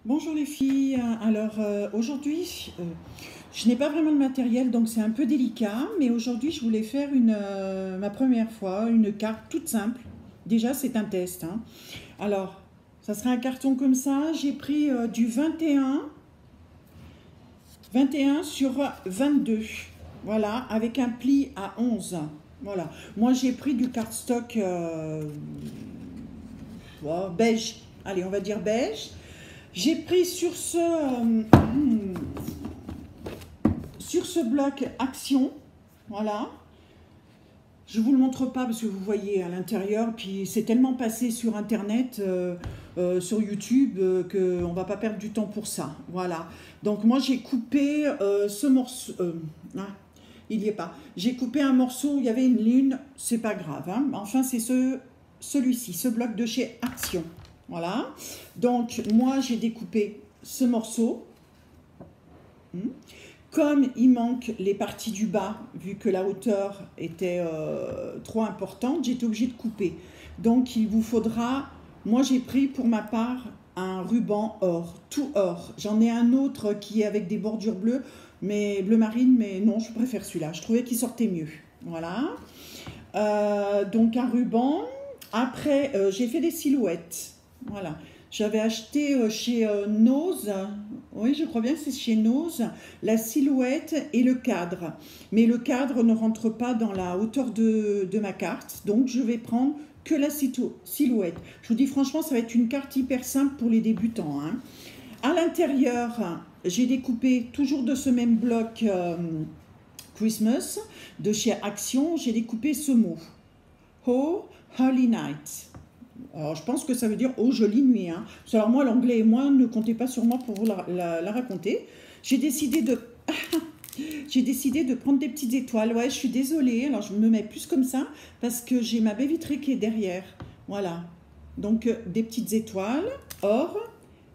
Bonjour les filles, alors aujourd'hui je n'ai pas vraiment de matériel donc c'est un peu délicat, mais aujourd'hui je voulais faire ma première fois une carte toute simple. Déjà c'est un test, hein. Alors ça sera un carton comme ça, j'ai pris du 21 sur 22, voilà, avec un pli à 11. Voilà, moi j'ai pris du cardstock beige, allez on va dire beige. J'ai pris sur ce bloc Action, voilà. Je ne vous le montre pas parce que vous voyez à l'intérieur, puis c'est tellement passé sur Internet, sur YouTube, qu'on ne va pas perdre du temps pour ça, voilà. Donc moi j'ai coupé ce morceau, il n'y est pas. J'ai coupé un morceau où il y avait une lune, c'est pas grave, hein. Enfin c'est celui-ci, ce bloc de chez Action. Voilà, donc moi j'ai découpé ce morceau. Comme il manque les parties du bas, vu que la hauteur était trop importante, j'étais obligée de couper. Donc il vous faudra, moi j'ai pris pour ma part un ruban or, tout or. J'en ai un autre qui est avec des bordures bleues, mais bleu marine, mais non, je préfère celui-là. Je trouvais qu'il sortait mieux. Voilà. Donc un ruban. Après, j'ai fait des silhouettes. Voilà. J'avais acheté chez Nose, oui je crois bien que c'est chez Nose, la silhouette et le cadre. Mais le cadre ne rentre pas dans la hauteur de ma carte, donc je vais prendre que la silhouette. Je vous dis franchement, ça va être une carte hyper simple pour les débutants, hein. À l'intérieur, j'ai découpé toujours de ce même bloc Christmas de chez Action, j'ai découpé ce mot. Oh, Holy Night. Alors, je pense que ça veut dire « Oh, jolie nuit ». Hein. Alors moi, l'anglais et moi, ne comptez pas sur moi pour vous la raconter. J'ai décidé de... j'ai décidé de prendre des petites étoiles. Ouais, je suis désolée. Alors, je me mets plus comme ça parce que j'ai ma baie vitrée qui est derrière. Voilà. Donc, des petites étoiles, or,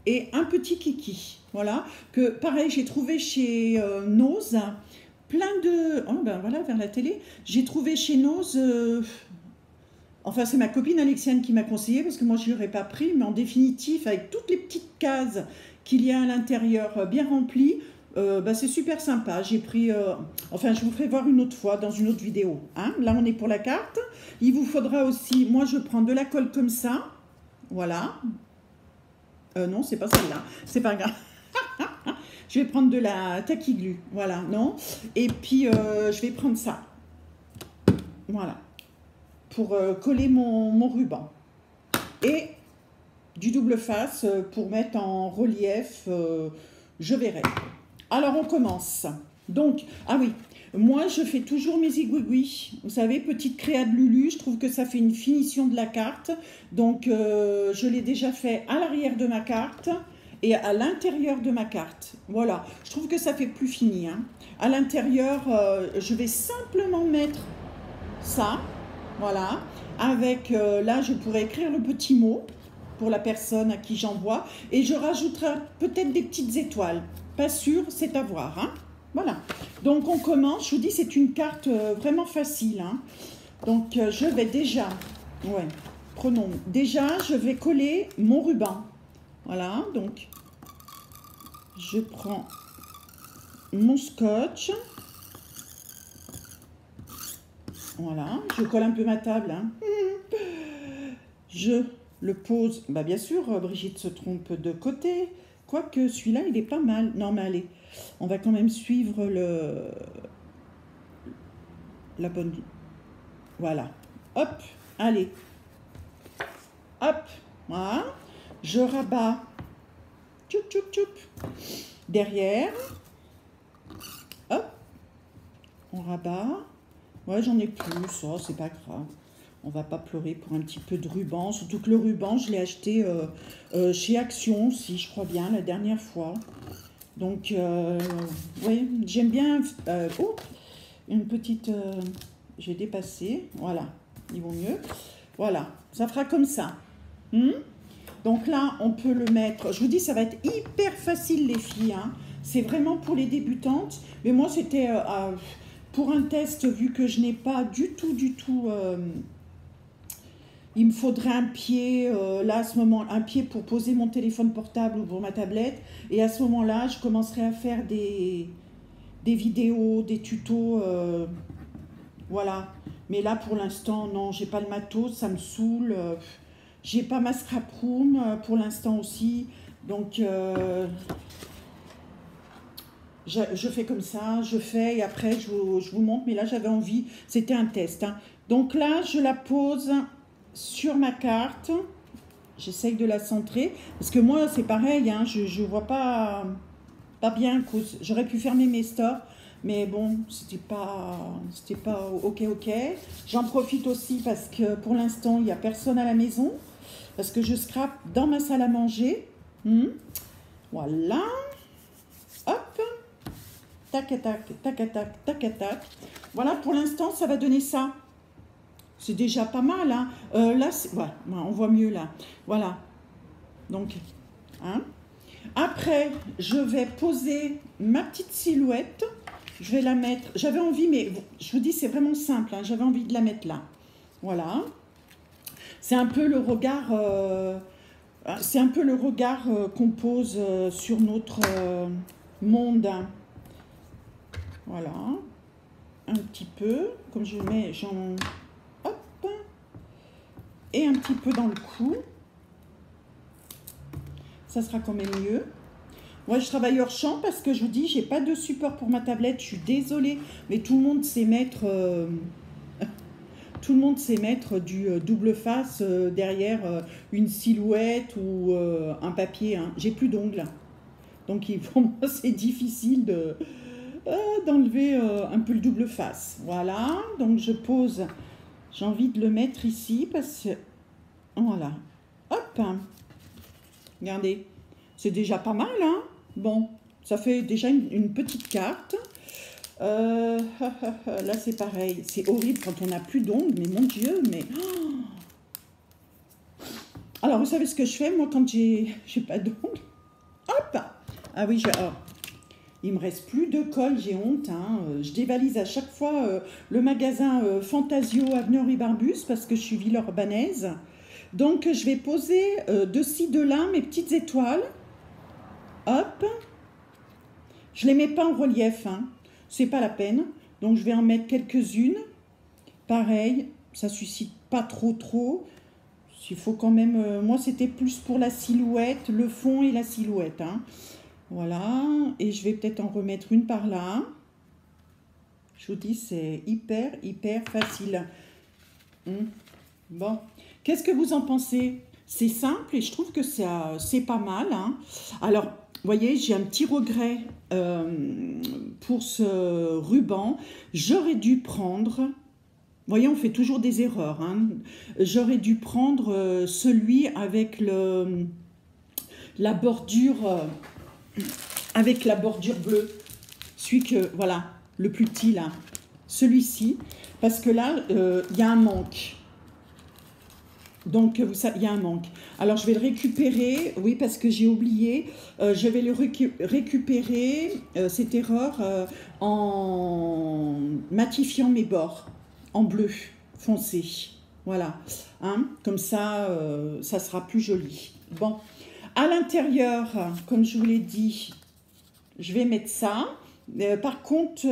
et un petit kiki. Voilà. Que, pareil, j'ai trouvé chez Nose plein de... Oh, ben voilà, vers la télé. J'ai trouvé chez Nose... Enfin, c'est ma copine Alexiane qui m'a conseillé parce que moi, je n'y aurais pas pris. Mais en définitive, avec toutes les petites cases qu'il y a à l'intérieur bien remplies, c'est super sympa. J'ai pris... enfin, je vous ferai voir une autre fois dans une autre vidéo. Hein. Là, on est pour la carte. Il vous faudra aussi... Moi, je prends de la colle comme ça. Voilà. Non, c'est pas celle-là. C'est pas grave. Je vais prendre de la tacky glue. Voilà, non. Et puis, je vais prendre ça. Voilà. Pour coller mon ruban. Et du double face pour mettre en relief, je verrai. Alors on commence. Donc, ah oui, moi je fais toujours mes igouigouis. Vous savez, petite créa de Lulu, je trouve que ça fait une finition de la carte. Donc je l'ai déjà fait à l'arrière de ma carte et à l'intérieur de ma carte. Voilà, je trouve que ça fait plus fini, hein. À l'intérieur, je vais simplement mettre ça. Voilà, avec, là je pourrais écrire le petit mot pour la personne à qui j'envoie et je rajouterai peut-être des petites étoiles. Pas sûr, c'est à voir, hein. Voilà, donc on commence, je vous dis c'est une carte vraiment facile, hein. Donc je vais déjà, déjà je vais coller mon ruban. Voilà, donc je prends mon scotch. Voilà, je colle un peu ma table, hein. Je le pose, bien sûr, Brigitte se trompe de côté, quoique celui-là, il est pas mal. Non, mais allez, on va quand même suivre la bonne... Voilà, hop, allez, hop, voilà, je rabats, tchoup, tchoup, tchoup, derrière, hop, on rabat. Ouais, j'en ai plus, ça, c'est pas grave. On va pas pleurer pour un petit peu de ruban. Surtout que le ruban, je l'ai acheté chez Action, si je crois bien, la dernière fois. Donc, oui, j'aime bien... oh, une petite... j'ai dépassé. Voilà, il vaut mieux. Voilà, ça fera comme ça. Donc là, on peut le mettre... Je vous dis, ça va être hyper facile, les filles, hein. C'est vraiment pour les débutantes. Mais moi, c'était... pour un test, vu que je n'ai pas du tout il me faudrait un pied, là à ce moment, un pied pour poser mon téléphone portable ou pour ma tablette. Et à ce moment-là, je commencerai à faire des vidéos, des tutos, voilà. Mais là, pour l'instant, non, j'ai pas le matos, ça me saoule. J'ai pas ma scrap room pour l'instant aussi. Donc, je fais comme ça, je fais et après, je vous montre. Mais là, j'avais envie, c'était un test, hein. Donc là, je la pose sur ma carte. J'essaye de la centrer. Parce que moi, c'est pareil, hein, je vois pas bien. J'aurais pu fermer mes stores. Mais bon, c'était pas ok. J'en profite aussi parce que pour l'instant, il n'y a personne à la maison. Parce que je scrape dans ma salle à manger. Voilà. Hop. Tac, tac, tac, tac, tac, tac. Voilà, pour l'instant, ça va donner ça. C'est déjà pas mal, hein. Là, voilà, on voit mieux là. Voilà. Donc, hein. Après, je vais poser ma petite silhouette. Je vais la mettre. J'avais envie, mais je vous dis, c'est vraiment simple, hein. J'avais envie de la mettre là. Voilà. C'est un peu le regard. C'est un peu le regard qu'on pose sur notre monde, hein. Voilà. Un petit peu, comme je mets, hop, et un petit peu dans le cou. Ça sera quand même mieux. Moi, je travaille hors champ parce que je vous dis, j'ai pas de support pour ma tablette. Je suis désolée, mais tout le monde sait mettre, tout le monde sait mettre du double face derrière une silhouette ou un papier, hein. J'ai plus d'ongles, donc pour moi, c'est difficile d'enlever un peu le double face. Voilà, donc je pose. J'ai envie de le mettre ici parce que voilà. Hop. Regardez. C'est déjà pas mal, hein. Bon, ça fait déjà une petite carte. Là, c'est pareil. C'est horrible quand on n'a plus d'ongles, mais mon Dieu, mais... Oh. Alors, vous savez ce que je fais, moi, quand j'ai pas d'ongles? Hop. Ah oui, il me reste plus de colle, j'ai honte, hein. Je dévalise à chaque fois le magasin Fantasio avenue Henri Barbus parce que je suis Villeurbannaise. Donc, je vais poser de ci, de là mes petites étoiles. Hop. Je ne les mets pas en relief, hein. C'est pas la peine. Donc, je vais en mettre quelques-unes. Pareil, ça suscite pas trop. Il faut quand même... moi, c'était plus pour la silhouette, le fond et la silhouette, hein. Voilà. Et je vais peut-être en remettre une par là. Je vous dis, c'est hyper facile. Bon. Qu'est-ce que vous en pensez? C'est simple et je trouve que c'est pas mal, hein. Alors, vous voyez, j'ai un petit regret pour ce ruban. J'aurais dû prendre... Vous voyez, on fait toujours des erreurs, hein. J'aurais dû prendre celui avec la bordure... avec la bordure bleue. Celui que... Voilà, le plus petit, là. Celui-ci. Parce que là, il y a un manque. Donc, il y a un manque. Alors, je vais le récupérer. Oui, parce que j'ai oublié. Je vais le récupérer, cette erreur, en matifiant mes bords en bleu foncé. Voilà. Hein, comme ça, ça sera plus joli. Bon. À l'intérieur, comme je vous l'ai dit, je vais mettre ça. Par contre,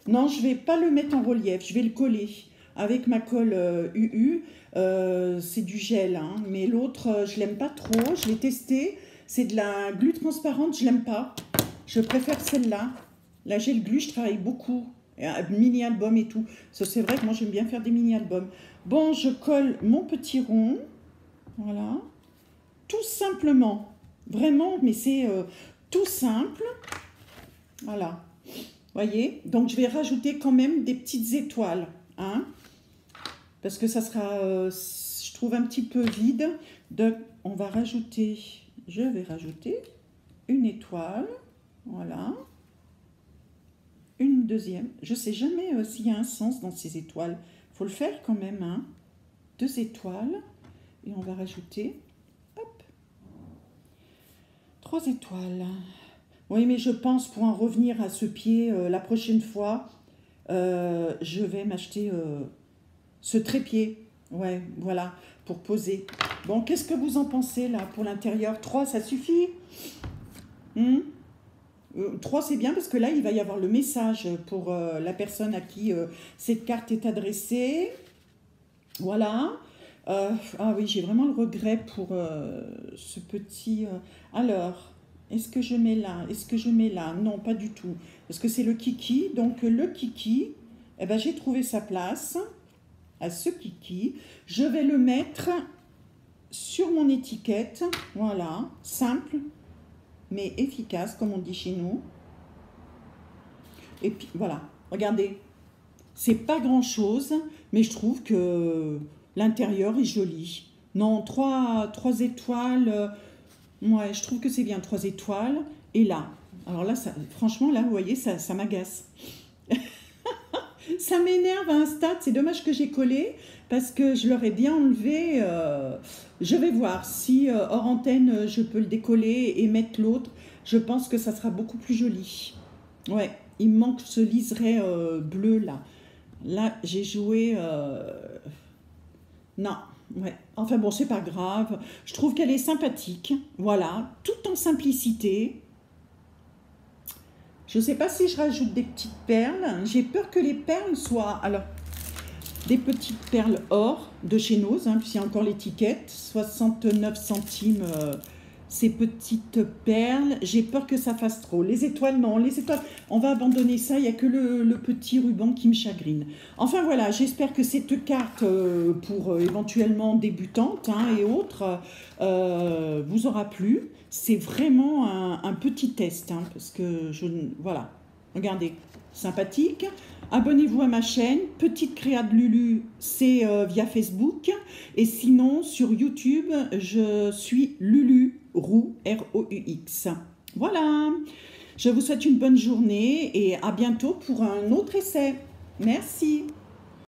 non, je ne vais pas le mettre en relief. Je vais le coller avec ma colle UU. C'est du gel, hein, mais l'autre, je l'aime pas trop. Je l'ai testé. C'est de la glu transparente, je l'aime pas. Je préfère celle-là. La gel glu, je travaille beaucoup. Mini-album et tout. C'est vrai que moi, j'aime bien faire des mini-albums. Bon, je colle mon petit rond. Voilà. Tout simplement. Vraiment, mais c'est tout simple. Voilà. Voyez? Donc, je vais rajouter quand même des petites étoiles, hein, parce que ça sera, je trouve, un petit peu vide. Donc, on va rajouter, je vais rajouter une étoile. Voilà. Une deuxième. Je ne sais jamais s'il y a un sens dans ces étoiles. Il faut le faire quand même, hein. 2 étoiles. Et on va rajouter, hop, 3 étoiles. Oui, mais je pense, pour en revenir à ce pied, la prochaine fois, je vais m'acheter ce trépied. Ouais, voilà, pour poser. Bon, qu'est-ce que vous en pensez là pour l'intérieur? 3, ça suffit? 3, c'est bien parce que là, il va y avoir le message pour la personne à qui cette carte est adressée. Voilà. Ah oui, j'ai vraiment le regret pour ce petit... alors, est-ce que je mets là? Est-ce que je mets là? Non, pas du tout. Parce que c'est le kiki. Donc, le kiki, eh ben, j'ai trouvé sa place à ce kiki. Je vais le mettre sur mon étiquette. Voilà, simple, mais efficace, comme on dit chez nous. Et puis, voilà, regardez. C'est pas grand-chose, mais je trouve que l'intérieur est joli. Non, 3 étoiles. Ouais, je trouve que c'est bien, 3 étoiles. Et là, alors là, ça, franchement, là, vous voyez, ça m'agace. Ça m'énerve à un stade. C'est dommage que j'ai collé parce que je l'aurais bien enlevé. Je vais voir si hors antenne, je peux le décoller et mettre l'autre. Je pense que ça sera beaucoup plus joli. Ouais, il me manque ce liseré bleu là. Là, j'ai joué... non, ouais. Enfin bon, c'est pas grave. Je trouve qu'elle est sympathique. Voilà, tout en simplicité. Je sais pas si je rajoute des petites perles. J'ai peur que les perles soient... Alors, des petites perles or de chez Nose, hein, puisqu'il y a encore l'étiquette. 69 centimes... ces petites perles, j'ai peur que ça fasse trop. Les étoiles, non, les étoiles, on va abandonner ça, il n'y a que le petit ruban qui me chagrine. Enfin voilà, j'espère que cette carte pour éventuellement débutantes et autres vous aura plu. C'est vraiment un petit test, parce que voilà, regardez, sympathique. Abonnez-vous à ma chaîne, Petite Créa de Lulu, c'est via Facebook. Et sinon, sur YouTube, je suis Lulu Roux, R-O-U-X. Voilà, je vous souhaite une bonne journée et à bientôt pour un autre essai. Merci.